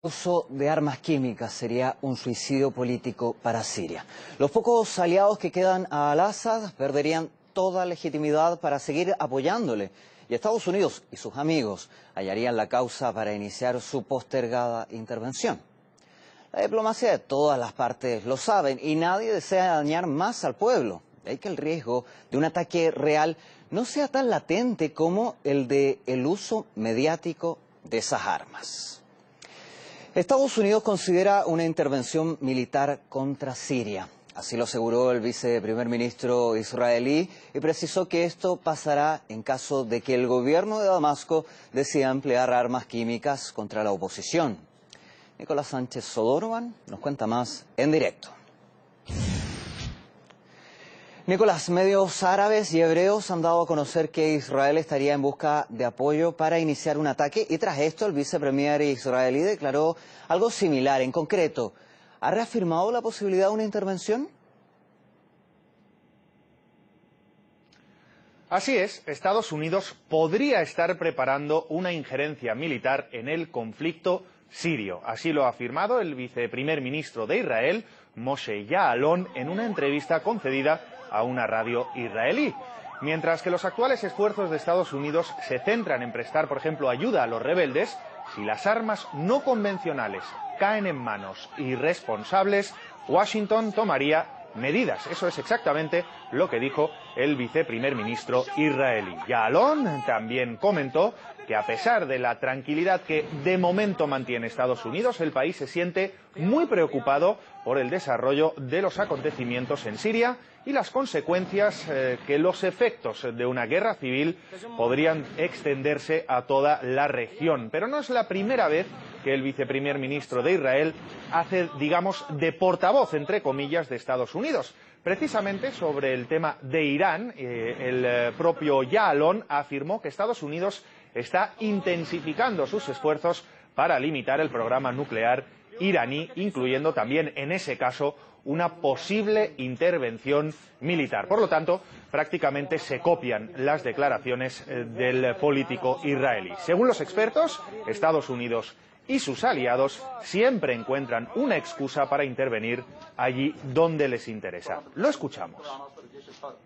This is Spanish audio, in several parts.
El uso de armas químicas sería un suicidio político para Siria. Los pocos aliados que quedan a Al-Assad perderían toda legitimidad para seguir apoyándole. Y Estados Unidos y sus amigos hallarían la causa para iniciar su postergada intervención. La diplomacia de todas las partes lo saben y nadie desea dañar más al pueblo. De ahí que el riesgo de un ataque real no sea tan latente como el de el uso mediático de esas armas. Estados Unidos considera una intervención militar contra Siria. Así lo aseguró el viceprimer ministro israelí y precisó que esto pasará en caso de que el gobierno de Damasco decida emplear armas químicas contra la oposición. Nicolás Sánchez Sodorban nos cuenta más en directo. Nicolás, medios árabes y hebreos han dado a conocer que Israel estaría en busca de apoyo para iniciar un ataque y tras esto el vicepremier israelí declaró algo similar. En concreto, ¿ha reafirmado la posibilidad de una intervención? Así es, Estados Unidos podría estar preparando una injerencia militar en el conflicto sirio. Así lo ha afirmado el viceprimer ministro de Israel, Moshe Ya'alon, en una entrevista concedida a una radio israelí. Mientras que los actuales esfuerzos de Estados Unidos se centran en prestar, por ejemplo, ayuda a los rebeldes, si las armas no convencionales caen en manos irresponsables, Washington tomaría medidas. Eso es exactamente lo que dijo el viceprimer ministro israelí. Ya'alon también comentó que a pesar de la tranquilidad que de momento mantiene Estados Unidos, el país se siente muy preocupado por el desarrollo de los acontecimientos en Siria y las consecuencias que los efectos de una guerra civil podrían extenderse a toda la región. Pero no es la primera vez que el viceprimer ministro de Israel hace, digamos, de portavoz, entre comillas, de Estados Unidos. Precisamente sobre el tema de Irán, el propio Ya'alon afirmó que Estados Unidos está intensificando sus esfuerzos para limitar el programa nuclear iraní, incluyendo también, en ese caso, una posible intervención militar. Por lo tanto, prácticamente se copian las declaraciones del político israelí. Según los expertos, Estados Unidos y sus aliados siempre encuentran una excusa para intervenir allí donde les interesa. Lo escuchamos.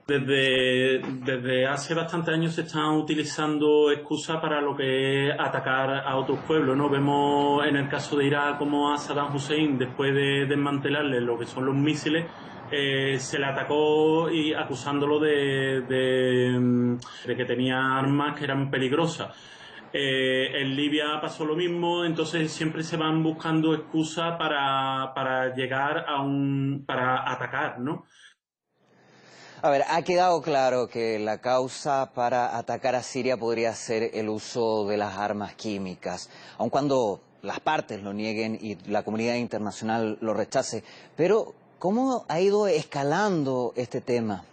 Desde hace bastantes años se están utilizando excusas para lo que es atacar a otros pueblos, ¿no? Vemos en el caso de Irak como a Saddam Hussein, después de desmantelarle lo que son los misiles, se le atacó y acusándolo de que tenía armas que eran peligrosas. En Libia pasó lo mismo, entonces siempre se van buscando excusas para llegar para atacar, ¿no? A ver, ha quedado claro que la causa para atacar a Siria podría ser el uso de las armas químicas, aun cuando las partes lo nieguen y la comunidad internacional lo rechace. Pero, ¿cómo ha ido escalando este tema?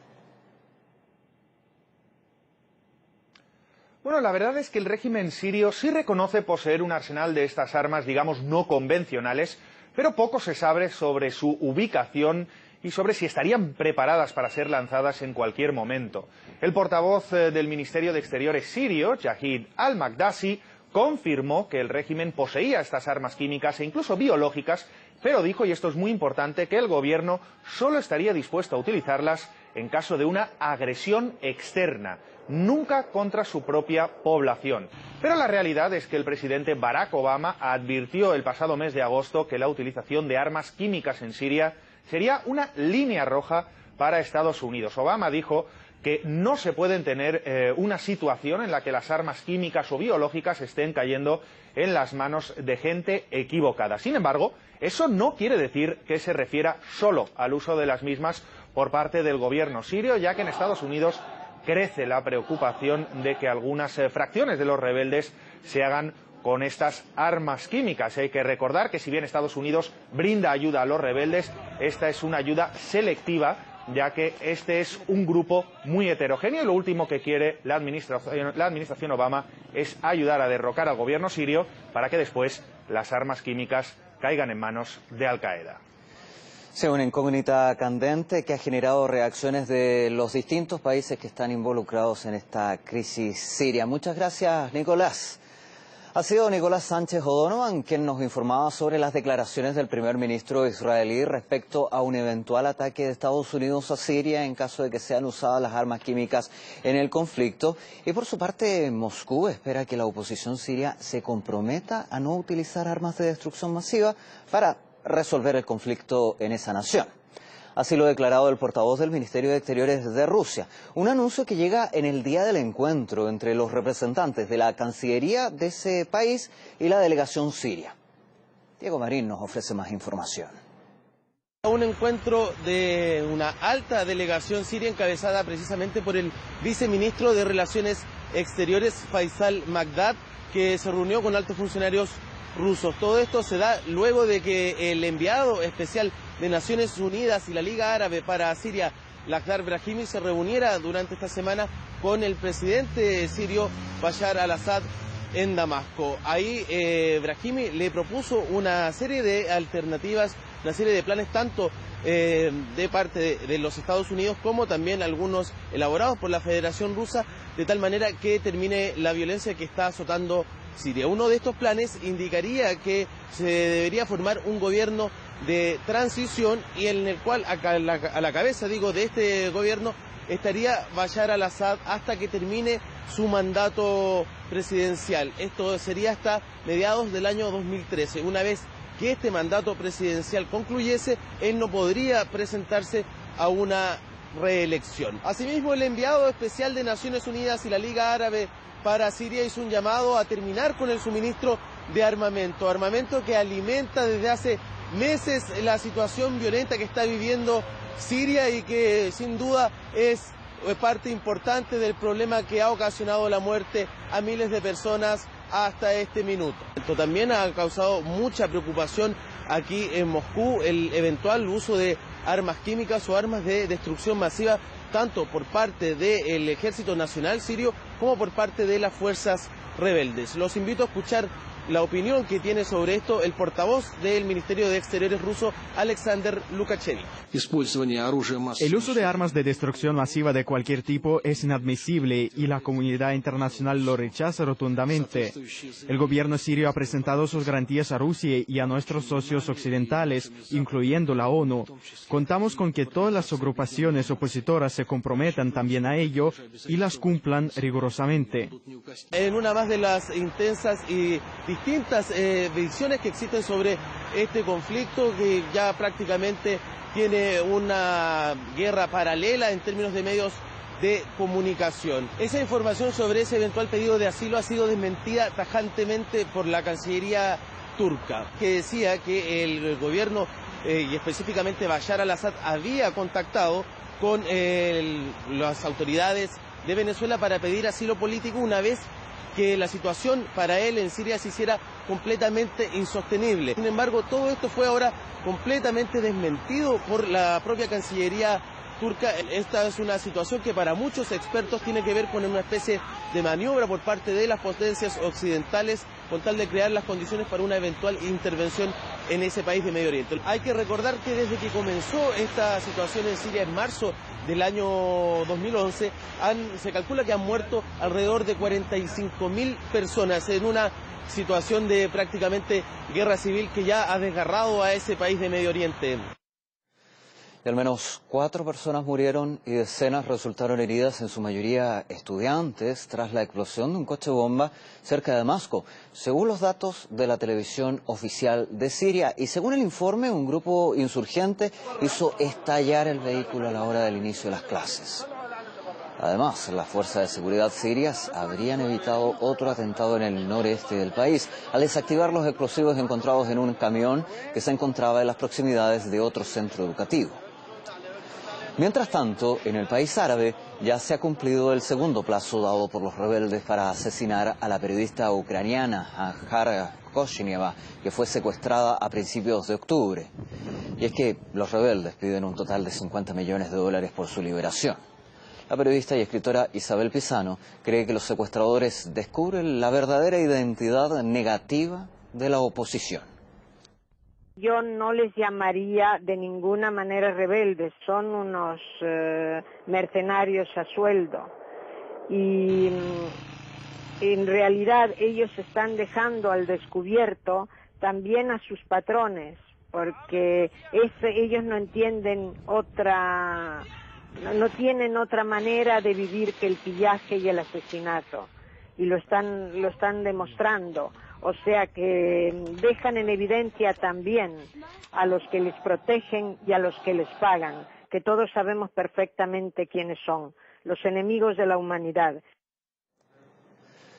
Bueno, la verdad es que el régimen sirio sí reconoce poseer un arsenal de estas armas, digamos, no convencionales, pero poco se sabe sobre su ubicación y sobre si estarían preparadas para ser lanzadas en cualquier momento. El portavoz del Ministerio de Exteriores sirio, Jahid al-Makdassi, confirmó que el régimen poseía estas armas químicas e incluso biológicas, pero dijo, y esto es muy importante, que el gobierno solo estaría dispuesto a utilizarlas en caso de una agresión externa, nunca contra su propia población. Pero la realidad es que el presidente Barack Obama advirtió el pasado mes de agosto que la utilización de armas químicas en Siria sería una línea roja para Estados Unidos. Obama dijo que no se puede tener una situación en la que las armas químicas o biológicas estén cayendo en las manos de gente equivocada. Sin embargo, eso no quiere decir que se refiera solo al uso de las mismas por parte del gobierno sirio, ya que en Estados Unidos crece la preocupación de que algunas fracciones de los rebeldes se hagan con estas armas químicas. Hay que recordar que si bien Estados Unidos brinda ayuda a los rebeldes, esta es una ayuda selectiva, ya que este es un grupo muy heterogéneo y lo último que quiere la administración Obama es ayudar a derrocar al gobierno sirio para que después las armas químicas caigan en manos de Al-Qaeda. Sí, una incógnita candente que ha generado reacciones de los distintos países que están involucrados en esta crisis siria. Muchas gracias, Nicolás. Ha sido Nicolás Sánchez O'Donovan quien nos informaba sobre las declaraciones del primer ministro israelí respecto a un eventual ataque de Estados Unidos a Siria en caso de que sean usadas las armas químicas en el conflicto. Y por su parte, Moscú espera que la oposición siria se comprometa a no utilizar armas de destrucción masiva para resolver el conflicto en esa nación. Así lo ha declarado el portavoz del Ministerio de Exteriores de Rusia. Un anuncio que llega en el día del encuentro entre los representantes de la Cancillería de ese país y la delegación siria. Diego Marín nos ofrece más información. Un encuentro de una alta delegación siria encabezada precisamente por el viceministro de Relaciones Exteriores, Faisal Maqdad, que se reunió con altos funcionarios rusos. Todo esto se da luego de que el enviado especial de Naciones Unidas y la Liga Árabe para Siria, Lakhdar Brahimi, se reuniera durante esta semana con el presidente sirio Bashar al-Assad en Damasco. Ahí Brahimi le propuso una serie de alternativas, una serie de planes tanto de parte de los Estados Unidos como también algunos elaborados por la Federación Rusa, de tal manera que termine la violencia que está azotando Siria. Uno de estos planes indicaría que se debería formar un gobierno de transición y en el cual a la cabeza, de este gobierno estaría Bashar al-Assad hasta que termine su mandato presidencial. Esto sería hasta mediados del año 2013. Una vez que este mandato presidencial concluyese, él no podría presentarse a una reelección. Asimismo, el enviado especial de Naciones Unidas y la Liga Árabe para Siria hizo un llamado a terminar con el suministro de armamento que alimenta desde hace meses la situación violenta que está viviendo Siria y que sin duda es parte importante del problema que ha ocasionado la muerte a miles de personas hasta este minuto. Esto también ha causado mucha preocupación aquí en Moscú, el eventual uso de armas químicas o armas de destrucción masiva, tanto por parte del Ejército Nacional Sirio como por parte de las fuerzas rebeldes. Los invito a escuchar la opinión que tiene sobre esto el portavoz del Ministerio de Exteriores ruso, Alexander Lukashevich. El uso de armas de destrucción masiva de cualquier tipo es inadmisible y la comunidad internacional lo rechaza rotundamente. El gobierno sirio ha presentado sus garantías a Rusia y a nuestros socios occidentales, incluyendo la ONU. Contamos con que todas las agrupaciones opositoras se comprometan también a ello y las cumplan rigurosamente. En una más de las intensas y distintas visiones que existen sobre este conflicto, que ya prácticamente tiene una guerra paralela en términos de medios de comunicación. Esa información sobre ese eventual pedido de asilo ha sido desmentida tajantemente por la Cancillería turca, que decía que el gobierno y específicamente Bashar al-Assad había contactado con las autoridades de Venezuela para pedir asilo político una vez que la situación para él en Siria se hiciera completamente insostenible. Sin embargo, todo esto fue ahora completamente desmentido por la propia Cancillería turca. Esta es una situación que para muchos expertos tiene que ver con una especie de maniobra por parte de las potencias occidentales con tal de crear las condiciones para una eventual intervención en ese país de Medio Oriente. Hay que recordar que desde que comenzó esta situación en Siria en marzo del año 2011, se calcula que han muerto alrededor de 45.000 personas en una situación de prácticamente guerra civil que ya ha desgarrado a ese país de Medio Oriente. Y al menos 4 personas murieron y decenas resultaron heridas, en su mayoría estudiantes, tras la explosión de un coche bomba cerca de Damasco, según los datos de la televisión oficial de Siria. Y según el informe, un grupo insurgente hizo estallar el vehículo a la hora del inicio de las clases. Además, las fuerzas de seguridad sirias habrían evitado otro atentado en el noreste del país al desactivar los explosivos encontrados en un camión que se encontraba en las proximidades de otro centro educativo. Mientras tanto, en el país árabe ya se ha cumplido el segundo plazo dado por los rebeldes para asesinar a la periodista ucraniana Anhar Koshnieva, que fue secuestrada a principios de octubre. Y es que los rebeldes piden un total de $50 millones por su liberación. La periodista y escritora Isabel Pisano cree que los secuestradores descubren la verdadera identidad negativa de la oposición. Yo no les llamaría de ninguna manera rebeldes, son unos mercenarios a sueldo. Y en realidad ellos están dejando al descubierto también a sus patrones, porque ellos no entienden no tienen otra manera de vivir que el pillaje y el asesinato, y lo están demostrando. O sea que dejan en evidencia también a los que les protegen y a los que les pagan, que todos sabemos perfectamente quiénes son, los enemigos de la humanidad.